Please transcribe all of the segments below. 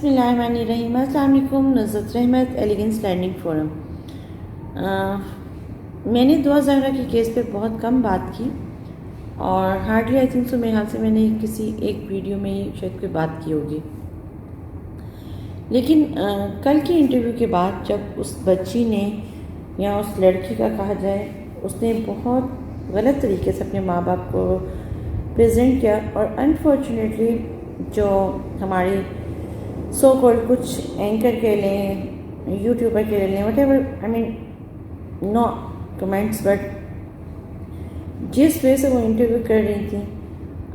بسم اللہ الرحمن الرحیم۔ السلام علیکم۔ نصرت رحمت ایلیگنس لرننگ فورم۔ میں نے دعا زہرا کے کیس پہ بہت کم بات کی اور ہارڈلی آئی تھنک سو میرے خیال سے میں نے کسی ایک ویڈیو میں ہی شاید کوئی بات کی ہوگی، لیکن کل کی انٹرویو کے بعد جب اس بچی نے یا اس لڑکی کا کہا جائے اس نے بہت غلط طریقے سے اپنے ماں باپ کو پریزنٹ کیا، اور انفارچونیٹلی جو ہماری سو کالڈ کچھ اینکر کے لیں، یوٹیوبر کے لیں، whatever, I mean no comments, but جس وجہ سے وہ انٹرویو کر رہی تھیں،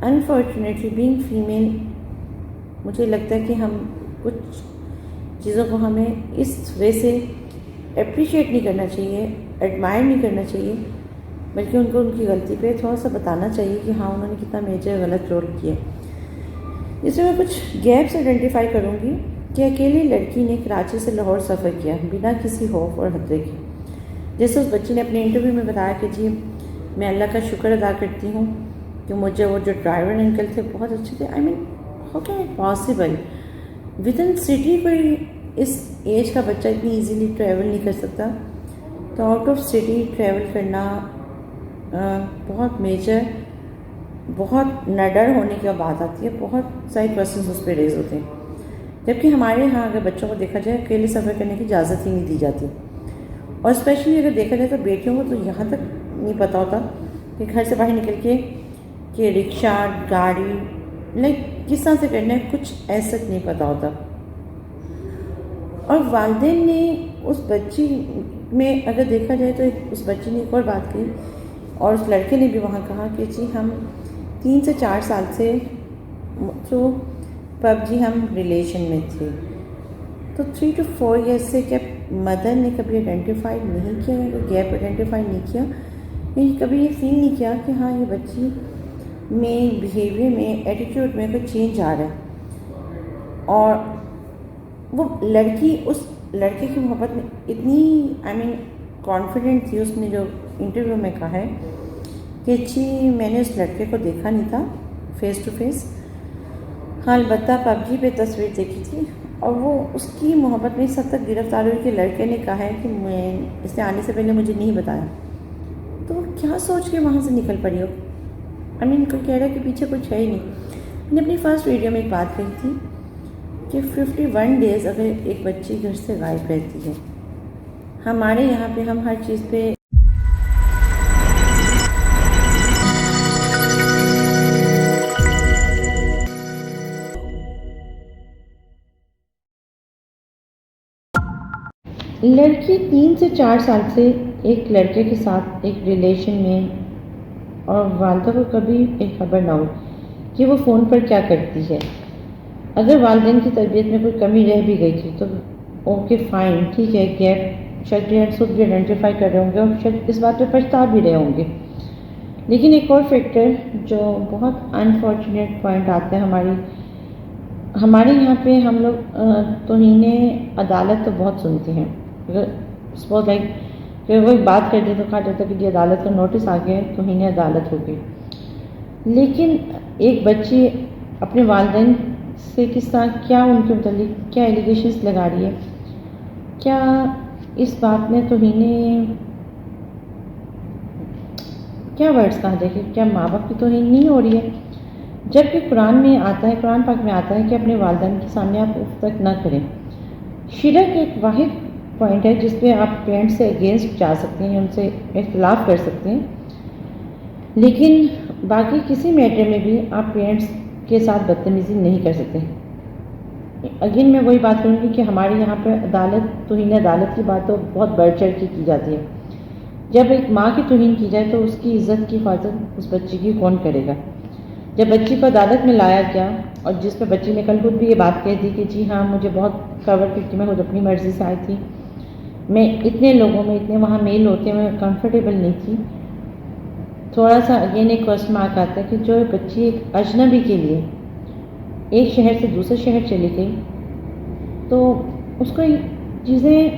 انفارچونیٹلی بینگ فیمیل، مجھے لگتا ہے کہ ہم کچھ چیزوں کو ہمیں اس وجہ سے اپریشیٹ نہیں کرنا چاہیے، ایڈمائر نہیں کرنا چاہیے، بلکہ ان کو ان کی غلطی پہ تھوڑا سا بتانا چاہیے کہ ہاں انہوں نے کتنا میجر غلط رول کیا۔ اس میں کچھ گیپس آئیڈینٹیفائی کروں گی کہ اکیلی لڑکی نے کراچی سے لاہور سفر کیا بنا کسی خوف اور خطرے کے، جیسے اس بچی نے اپنے انٹرویو میں بتایا کہ جی میں اللہ کا شکر ادا کرتی ہوں کہ مجھے وہ جو ڈرائیور انکل تھے بہت اچھے تھے۔ I mean how can it possible within city کوئی اس ایج کا بچہ اتنی ایزیلی ٹریول نہیں کر سکتا، تو آؤٹ آف سٹی ٹریول کرنا بہت میجر، بہت نڈر ہونے کی بات آتی ہے، بہت سارے کوشچنس اس پہ ریز ہوتے ہیں، جبکہ ہمارے یہاں اگر بچوں کو دیکھا جائے اکیلے سفر کرنے کی اجازت ہی نہیں دی جاتی، اور اسپیشلی اگر دیکھا جائے تو بیٹیوں کو تو یہاں تک نہیں پتہ ہوتا کہ گھر سے باہر نکل کے کہ رکشہ، گاڑی لائک کس طرح سے کرنا ہے، کچھ ایسا نہیں پتہ ہوتا۔ اور والدین نے اس بچی میں اگر دیکھا جائے تو اس بچی نے ایک اور بات کی، اور اس لڑکے نے بھی وہاں کہا کہ جی ہم 3 سے 4 سال سے تو پب جی ہم ریلیشن میں تھے، تو 3 to 4 ایئرس سے کیا مدر نے کبھی آئیڈینٹیفائی نہیں کیا، گیپ آئیڈینٹیفائی نہیں کیا، یعنی کبھی یہ فیل نہیں کیا کہ ہاں یہ بچی میں بیہیویئر میں، ایٹیٹیوڈ میں کوئی چینج آ رہا ہے، اور وہ لڑکی اس لڑکے کی محبت میں اتنی آئی مین کانفیڈنٹ تھی، اس نے جو انٹرویو میں کہا ہے کہ جی میں نے اس لڑکے کو دیکھا نہیں تھا فیس ٹو فیس، ہاں البتہ پب جی پہ تصویر دیکھی تھی، اور وہ اس کی محبت میں اس حد تک گرفتار ہوئی کہ لڑکے نے کہا ہے کہ میں اس نے آنے سے پہلے مجھے نہیں بتایا، تو وہ کیا سوچ کے وہاں سے نکل پڑی ہو، آئی مین کوئی کہہ رہا ہے کہ پیچھے کچھ ہے ہی نہیں۔ میں نے اپنی فرسٹ ویڈیو میں ایک بات کہی تھی کہ 51 ڈیز اگر ایک بچی گھر سے غائب رہتی ہے، ہمارے یہاں پہ ہم ہر چیز پہ لڑکی 3 سے 4 سال سے ایک لڑکے کے ساتھ ایک ریلیشن میں، اور والدہ کو کبھی ایک خبر نہ ہو کہ وہ فون پر کیا کرتی ہے۔ اگر والدین کی تربیت میں کوئی کمی رہ بھی گئی تھی تو اوکے فائن، ٹھیک ہے، گیپ شاید پیرنٹس خود بھی آئیڈینٹیفائی کر رہے ہوں گے اور شاید اس بات پہ پچھتا بھی رہے ہوں گے، لیکن ایک اور فیکٹر جو بہت انفارچونیٹ پوائنٹ آتا ہے ہمارے یہاں پہ ہم لوگ توہین عدالت تو بہت سنتے ہیں، اگر سپوز لائک کہ وہ ایک بات کر دیں تو کہا جاتا ہے کہ جی عدالت کا نوٹس آ گیا ہے، توہین عدالت ہو گئی، لیکن ایک بچی اپنے والدین سے کس طرح، کیا ان کے متعلق کیا ایلیگیشنس لگا رہی ہے، کیا اس بات میں توہین، کیا ورڈز کہا جائے کہ کیا ماں باپ کی توہین نہیں ہو رہی ہے، جبکہ قرآن میں آتا ہے، قرآن پاک میں آتا ہے کہ اپنے والدین کے سامنے آپ اف تک نہ کریں۔ شرک ایک واحد پوائنٹ ہے جس پہ آپ پیرنٹس سے اگینسٹ جا سکتے ہیں، ان سے اختلاف کر سکتے ہیں، لیکن باقی کسی میٹر میں بھی آپ پیرنٹس کے ساتھ بدتمیزی نہیں کر سکتے۔ اگین میں وہی بات کروں گی کہ ہمارے یہاں پہ عدالت، توہین عدالت کی بات تو بہت بڑھ چڑھ کے کی جاتی ہے، جب ایک ماں کی توہین کی جائے تو اس کی عزت کی حفاظت اس بچی کی کون کرے گا۔ جب بچی کو عدالت میں لایا گیا، اور جس پہ بچی نے کل خود بھی یہ بات کہی تھی کہ جی ہاں مجھے بہت کور کی کہ میں خود اپنی مرضی سے آئی تھی، میں اتنے لوگوں میں، اتنے وہاں میل ہوتے ہیں، میں کمفرٹیبل نہیں تھی، تھوڑا سا اگین ایک کوسچن مارک آتا ہے کہ جو بچی ایک اجنبی کے لیے ایک شہر سے دوسرے شہر چلی گئی، تو اس کو چیزیں،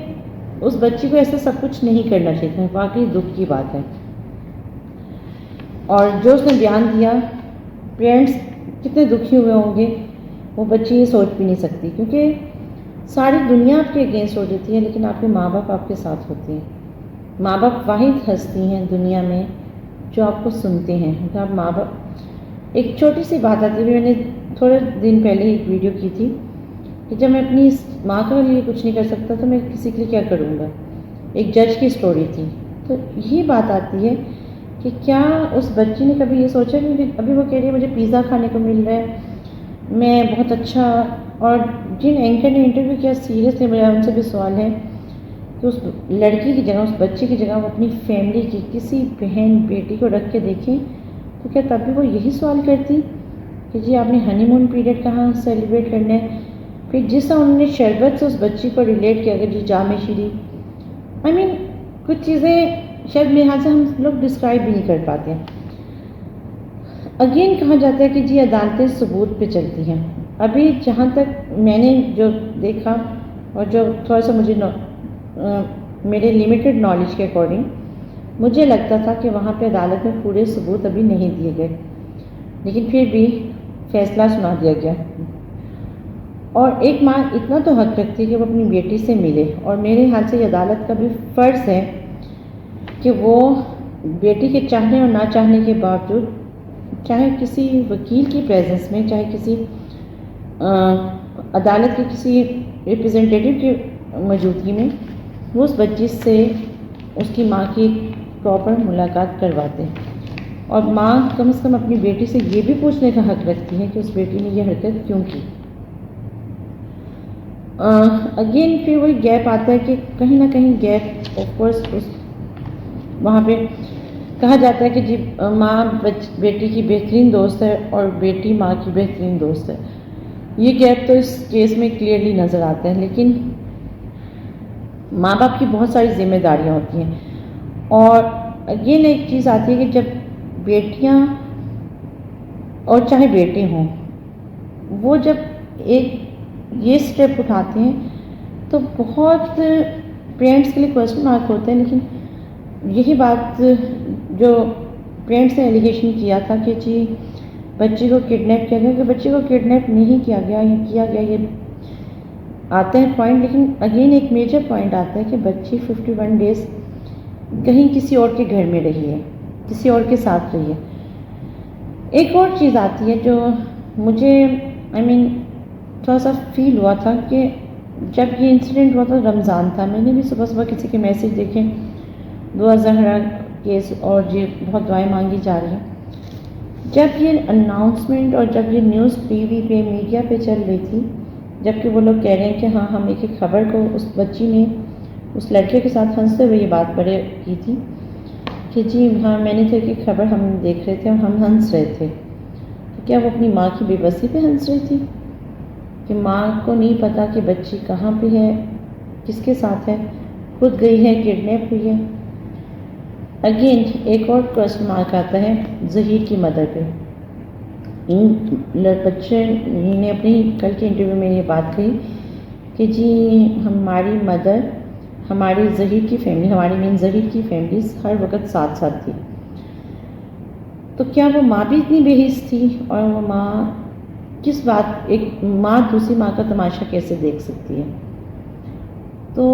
اس بچی کو ایسا سب کچھ نہیں کرنا چاہیے تھا، واقعی دکھ کی بات ہے۔ اور جو اس نے بیان دیا، پیرنٹس کتنے دکھی ہوئے ہوں گے وہ بچی یہ سوچ بھی نہیں سکتی، کیونکہ ساری دنیا آپ کے اگینسٹ ہو جاتی ہے لیکن آپ کے ماں باپ آپ کے ساتھ ہوتے ہیں۔ ماں باپ واحد ہستی ہیں دنیا میں جو آپ کو سنتے ہیں۔ آپ ماں باپ، ایک چھوٹی سی بات آتی ہے، میں نے تھوڑے دن پہلے ایک ویڈیو کی تھی کہ جب میں اپنی ماں کے لیے کچھ نہیں کر سکتا تو میں کسی کے لیے کیا کروں گا، ایک جج کی سٹوری تھی۔ تو یہی بات آتی ہے کہ کیا اس بچی نے کبھی یہ سوچا کہ ابھی وہ کہہ رہی ہے مجھے پیزا کھانے کو مل رہا ہے، میں بہت اچھا، اور جن اینکر نے انٹرویو کیا سیریسلی میرا ان سے بھی سوال ہے کہ اس لڑکی کی جگہ، اس بچی کی جگہ وہ اپنی فیملی کی کسی بہن بیٹی کو رکھ کے دیکھیں تو کیا تب بھی وہ یہی سوال کرتی کہ جی آپ نے ہنی مون پیریڈ کہاں سیلیبریٹ کرنا ہے؟ پھر جس طرح انہوں نے شربت سے اس بچی کو ریلیٹ کیا کہ جی جامع شیری، کچھ چیزیں شاید میرے خیال سے ہم لوگ ڈسکرائب بھی نہیں کر پاتے۔ اگین کہا جاتا ہے کہ جی عدالتیں ثبوت پہ چلتی ہیں۔ ابھی جہاں تک میں نے جو دیکھا اور جو تھوڑا سا مجھے میرے لمیٹڈ نالج کے اکارڈنگ مجھے لگتا تھا کہ وہاں پہ عدالت میں پورے ثبوت ابھی نہیں دیے گئے، لیکن پھر بھی فیصلہ سنا دیا گیا۔ اور ایک ماں اتنا تو حق رکھتی ہے کہ وہ اپنی بیٹی سے ملے، اور میرے خیال سے یہ عدالت کا بھی فرض ہے کہ وہ بیٹی کے چاہنے اور نہ چاہنے کے باوجود، چاہے کسی وکیل کی پریزنس میں، چاہے کسی عدالت کے کسی ریپرزنٹیٹیو کی موجودگی میں، وہ اس بچی سے اس کی ماں کی پراپر ملاقات کرواتے ہیں۔ اور ماں کم از کم اپنی بیٹی سے یہ بھی پوچھنے کا حق رکھتی ہے کہ اس بیٹی نے یہ حرکت کیوں کی۔ اگین پھر وہی گیپ آتا ہے کہ کہیں نہ کہیں گیپ آف کورس وہاں پہ کہا جاتا ہے کہ جی ماں بیٹی کی بہترین دوست ہے اور بیٹی ماں کی بہترین دوست ہے۔ یہ گیپ تو اس کیس میں کلیئرلی نظر آتا ہے، لیکن ماں باپ کی بہت ساری ذمہ داریاں ہوتی ہیں۔ اور اگین ایک چیز آتی ہے کہ جب بیٹیاں اور چاہے بیٹے ہوں، وہ جب ایک یہ سٹیپ اٹھاتے ہیں تو بہت پیرنٹس کے لیے کوشچن مارک ہوتے ہیں، لیکن یہی بات جو پیرنٹس نے ایلیگیشن کیا تھا کہ جی بچی کو کڈنیپ کیا گیا، کہ بچی کو کڈنیپ نہیں کیا گیا، یا کیا گیا، یہ آتے ہیں پوائنٹ، لیکن اگین ایک میجر پوائنٹ آتا ہے کہ بچی 51 ڈیز کہیں کسی اور کے گھر میں رہی ہے، کسی اور کے ساتھ رہی ہے۔ ایک اور چیز آتی ہے جو مجھے تھوڑا سا فیل ہوا تھا کہ جب یہ انسیڈنٹ ہوا تھا رمضان تھا، میں نے بھی صبح صبح کسی کے میسیج دیکھے، دعا زہرا کیس، اور یہ بہت دعائیں مانگی جا رہی ہیں۔ جب یہ اناؤنسمنٹ اور جب یہ نیوز ٹی وی پہ میڈیا پہ چل رہی تھی، جبکہ وہ لوگ کہہ رہے ہیں کہ ہاں ہم ایک ایک خبر کو، اس بچی نے اس لڑکے کے ساتھ ہنستے ہوئے یہ بات پڑھے کی تھی کہ جی ہاں میں نے تو ایک ایک خبر ہم دیکھ رہے تھے اور ہم ہنس رہے تھے۔ تو کیا وہ اپنی ماں کی بے بسی پہ ہنس رہی تھی کہ ماں کو نہیں پتا کہ بچی کہاں پہ ہے، کس کے ساتھ ہے، خود گئی ہے، کڈنیپ ہوئی ہے؟ اگین ایک اور کوسچن مارک آتا ہے ظہیر کی مدر پہ۔ بچے نے اپنی کل کے انٹرویو میں یہ بات کہی کہ جی ہماری مدر، ہماری ظہیر کی فیملی، ہماری مین ظہیر کی فیملیز ہر وقت ساتھ ساتھ تھی۔ تو کیا وہ ماں بھی اتنی بے حس تھی؟ اور وہ ماں کس بات، ایک ماں دوسری ماں کا تماشا کیسے دیکھ سکتی ہے؟ تو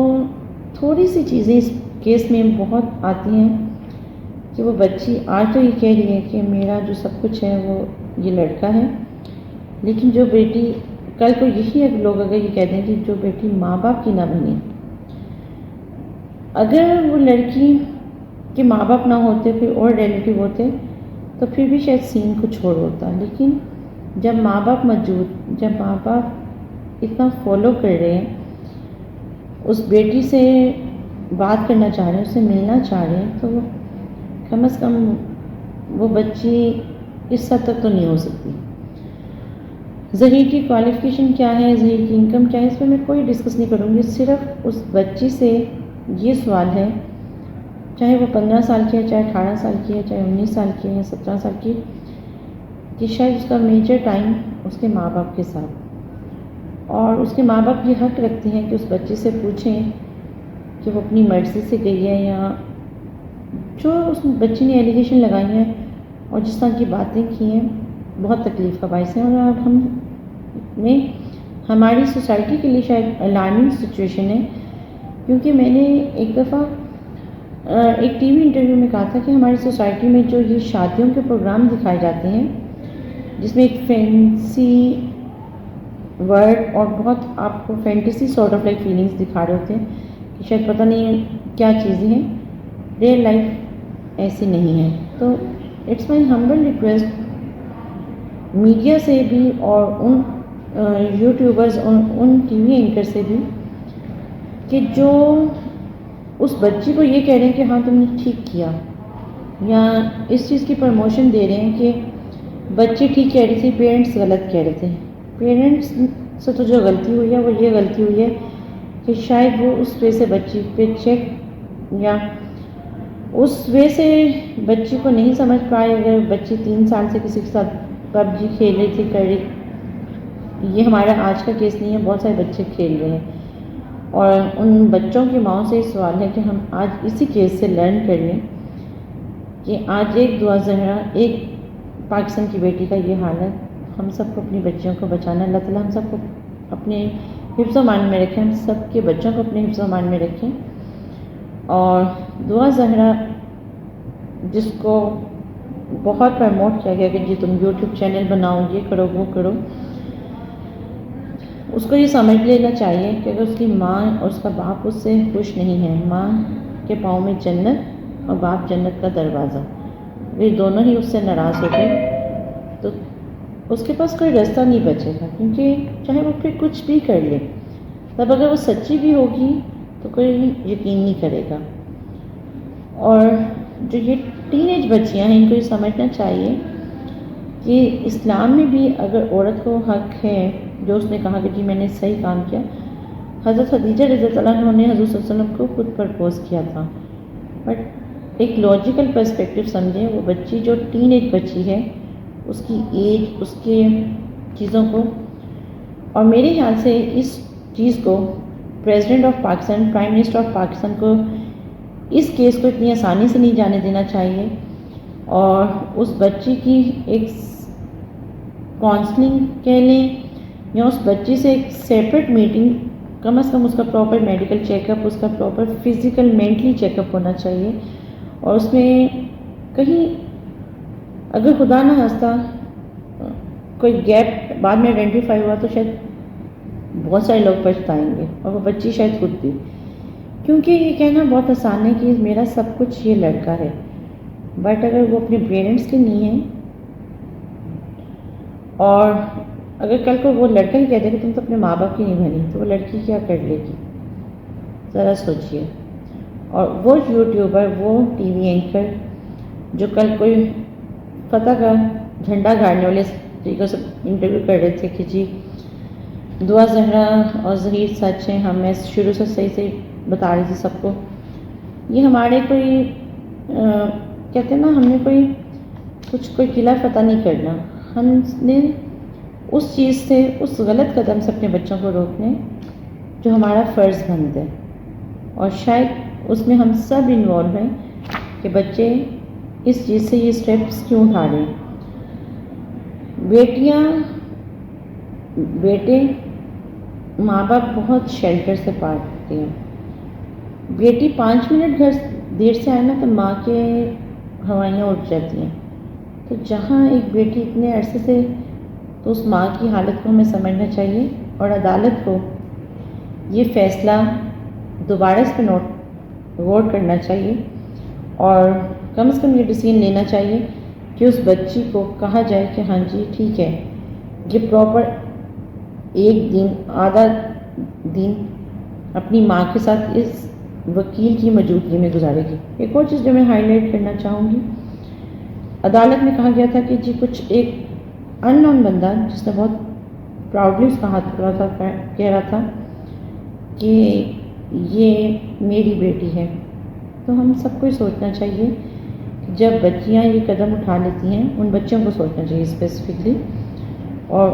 تھوڑی سی چیزیں اس کیس میں بہت آتی ہیں کہ وہ بچی آج تو یہ کہہ رہی ہے کہ میرا جو سب کچھ ہے وہ یہ لڑکا ہے، لیکن جو بیٹی، کل کو یہی لوگ اگر یہ کہہ دیں کہ جو بیٹی ماں باپ کی نہ بنی، اگر وہ لڑکی کے ماں باپ نہ ہوتے، پھر اور ریلیٹیو ہوتے تو پھر بھی شاید سین کچھ اور ہوتا، لیکن جب ماں باپ موجود، جب ماں باپ اتنا فالو کر رہے ہیں، اس بیٹی سے بات کرنا چاہ رہے ہیں، اس سے ملنا چاہ رہے ہیں، تو کم از کم وہ بچی اس حد تک تو نہیں ہو سکتی۔ ظہیر کی کوالیفیکیشن کیا ہے، ظہیر کی انکم کیا ہے، اس پہ میں کوئی ڈسکس نہیں کروں گی، صرف اس بچی سے یہ سوال ہے، چاہے وہ 15 سال کی ہے، چاہے 18 سال کی ہے، چاہے 19 سال کی ہے، 17 سال کی، کہ شاید اس کا میجر ٹائم اس کے ماں باپ کے ساتھ، اور اس کے ماں باپ یہ حق رکھتے ہیں کہ اس بچی سے پوچھیں کہ وہ اپنی مرضی سے گئی ہے، یا جو اس بچی نے ایلیگیشن لگائی ہیں اور جس طرح کی باتیں کی ہیں بہت تکلیف کا باعث ہے۔ اور اب ہم میں ہماری سوسائٹی کے لیے شاید الارمنگ سچویشن ہے، کیونکہ میں نے ایک دفعہ ایک ٹی وی انٹرویو میں کہا تھا کہ ہماری سوسائٹی میں جو یہ شادیوں کے پروگرام دکھائے جاتے ہیں جس میں ایک فینسی ورڈ اور بہت آپ کو fantasy sort of like feelings دکھا رہے ہوتے ہیں کہ شاید پتہ نہیں کیا چیزیں ہیں، ریئل لائف ایسی نہیں ہے. تو it's my humble request media سے بھی اور ان یوٹیوبرز اور ان ٹی وی اینکر سے بھی کہ جو اس بچی کو یہ کہہ رہے ہیں کہ ہاں تم نے ٹھیک کیا، یا اس چیز کی پروموشن دے رہے ہیں کہ بچی ٹھیک کہہ رہی تھی، پیرنٹس غلط کہہ رہے تھے. پیرنٹس سے تو جو غلطی ہوئی ہے وہ یہ غلطی ہوئی ہے کہ شاید وہ اس وے سے بچی پہ چیک یا اس وے سے بچی کو نہیں سمجھ پائے. اگر بچی 3 سال سے کسی کے ساتھ پب جی کھیل رہی تھی، کر رہی، یہ ہمارا آج کا کیس نہیں ہے، بہت سارے بچے کھیل رہے ہیں. اور ان بچوں کی ماؤں سے یہ سوال ہے کہ ہم آج اسی کیس سے لرن کر لیں کہ آج ایک دعا زہرا، ایک پاکستان کی بیٹی کا یہ حال ہے. ہم سب کو اپنی بچیوں کو بچانا، اللہ تعالیٰ ہم سب کو اپنے حفظ و امان میں رکھیں، ہم سب کے بچوں کو اپنے حفظ و امان میں رکھیں. اور دعا زہرا جس کو بہت پروموٹ کیا گیا کہ جی تم یوٹیوب چینل بناؤ، یہ کرو وہ کرو، اس کو یہ سمجھ لینا چاہیے کہ اگر اس کی ماں اور اس کا باپ اس سے خوش نہیں ہے، ماں کے پاؤں میں جنت اور باپ جنت کا دروازہ، یہ دونوں ہی اس سے ناراض ہو گئے تو اس کے پاس کوئی راستہ نہیں بچے گا. کیونکہ چاہے وہ پھر کچھ بھی کر لے، تب اگر وہ سچی بھی ہوگی تو کوئی یقین نہیں کرے گا. اور جو یہ ٹین ایج بچیاں ہیں ان کو یہ سمجھنا چاہیے کہ اسلام میں بھی اگر عورت کو حق ہے، جو اس نے کہا کہ جی میں نے صحیح کام کیا. حضرت خدیجہ رضی اللہ عنہ نے حضور صلی اللہ علیہ وسلم کو خود پرپوز کیا تھا، بٹ ایک لاجیکل پرسپیکٹیو سمجھیں، وہ بچی جو ٹین ایج بچی ہے اس کی ایج، اس کے چیزوں کو، اور میرے خیال سے اس چیز کو president of Pakistan, prime minister of Pakistan کو اس کیس کو اتنی آسانی سے نہیں جانے دینا چاہیے. اور اس بچی کی ایک کاؤنسلنگ کہہ لیں یا اس بچی سے ایک سیپریٹ میٹنگ، کم از کم اس کا پراپر میڈیکل چیک اپ، اس کا proper physical mentally check up ہونا چاہیے. اور اس میں کہیں اگر خدا نہ خواستہ کوئی گیپ بعد میں آئیڈینٹیفائی ہوا تو شاید بہت سارے لوگ پچھتائیں گے، اور وہ بچی شاید خود بھی. کیونکہ یہ کہنا بہت آسان ہے کہ میرا سب کچھ یہ لڑکا ہے، بٹ اگر وہ اپنے پیرنٹس کے نہیں ہیں، اور اگر کل کو وہ لڑکا ہی کہہ دے کہ تم تو اپنے ماں باپ کی نہیں بنی، تو وہ لڑکی کیا کر لے گی؟ ذرا سوچئے. اور وہ یوٹیوبر، وہ ٹی وی اینکر جو کل کوئی فتح کا جھنڈا گاڑنے والے طریقوں سے انٹرویو کر رہے تھے کہ جی دعا زہرا اور ظہیر سچ ہیں، ہم میں شروع سے صحیح بتا رہی تھی سب کو، یہ ہمارے کوئی کہتے ہیں نا، ہم نے کوئی قلعہ فتح نہیں کرنا، ہم نے اس چیز سے، اس غلط قدم سے اپنے بچوں کو روکنے جو ہمارا فرض بنتا ہے. اور شاید اس میں ہم سب انوالو ہیں کہ بچے اس چیز سے یہ اسٹیپس کیوں اٹھا رہے ہیں. بیٹیاں، بیٹے، ماں باپ بہت شیلٹر سے پالتے ہیں. بیٹی 5 منٹ گھر دیر سے آئے نا تو ماں کے ہوائیاں اٹھ جاتی ہیں. تو جہاں ایک بیٹی اتنے عرصے سے، تو اس ماں کی حالت کو ہمیں سمجھنا چاہیے، اور عدالت کو یہ فیصلہ دوبارہ اس پہ غور کرنا چاہیے، اور کم از کم یہ ڈیسیژن لینا چاہیے کہ اس بچی کو کہا جائے کہ ہاں جی ٹھیک ہے، یہ پراپر 1 دن، آدھا دن اپنی ماں کے ساتھ اس وکیل کی موجودگی میں گزارے گی. ایک اور چیز جو میں ہائی لائٹ کرنا چاہوں گی، عدالت میں کہا گیا تھا کہ جی کچھ ایک ان نون بندہ جس نے بہت پراؤڈلی اس کا ہاتھ پکڑا تھا، کہہ رہا تھا کہ یہ میری بیٹی ہے. تو ہم سب کو یہ سوچنا چاہیے کہ جب بچیاں یہ قدم اٹھا لیتی ہیں، ان بچوں کو سوچنا چاہیے اسپیسیفکلی، اور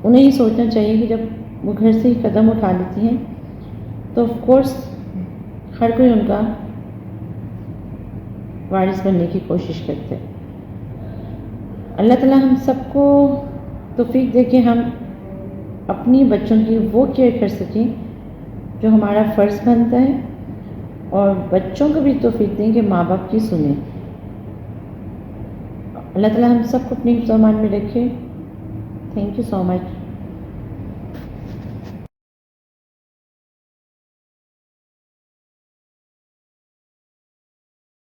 انہیں یہ سوچنا چاہیے کہ جب وہ گھر سے ہی قدم اٹھا لیتی ہیں تو آف کورس ہر کوئی ان کا وارث بننے کی کوشش کرتے ہیں. اللہ تعالیٰ ہم سب کو توفیق دے کہ ہم اپنی بچوں کی وہ کیئر کر سکیں جو ہمارا فرض بنتا ہے، اور بچوں کو بھی توفیق دیں کہ ماں باپ کی سنیں۔ اللہ تعالیٰ ہم سب کو اپنی زبان میں رکھے۔ Thank you so much.